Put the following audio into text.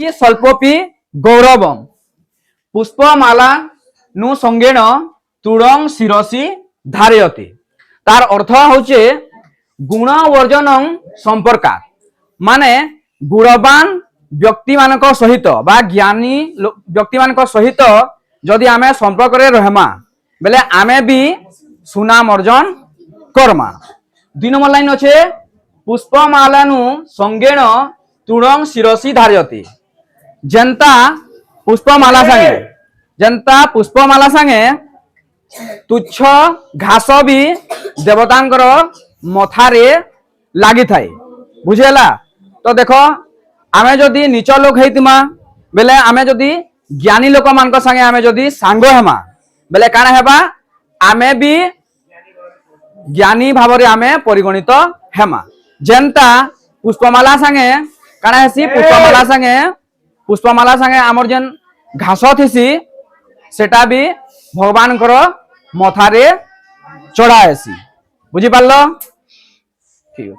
ये स्वल्पपि गौरवम पुष्पमाला नु संगेण तुड़ंग शिरसी धारयति। तार अर्थ होचे गुण वर्जन संपर्का माने गुणवान व्यक्ति मानक सहित बा ज्ञानी व्यक्ति मानक सहित जदि आमे संपर्क रे रहमा बेले आमे भी सुनाम अर्जन करमा। 2 नंबर लाइन अच्छे पुष्पमाला नु संगेण तुड़ंग शिरसी धारयति। जनता पुष्पमाला संगे तुच्छ घास भी देवतांकर मथारे लगी थाए बुझेला। तो देखो आमे जदि नीच लोक हेतिमा बेले आमे जदि ज्ञानी लोक मान संगे आमे जदि सांग हेमा बेले काना हेबा आमे भी ज्ञानी भाव रे आमे परिगणित हेमा। जेनता पुष्पमाला संगे काना हेसी पुष्पमाला संगे आमर जेन घास थीसी सेटा भी भगवान कर मथारे चढ़ा हेसी बुझी पारलो। ठीक है।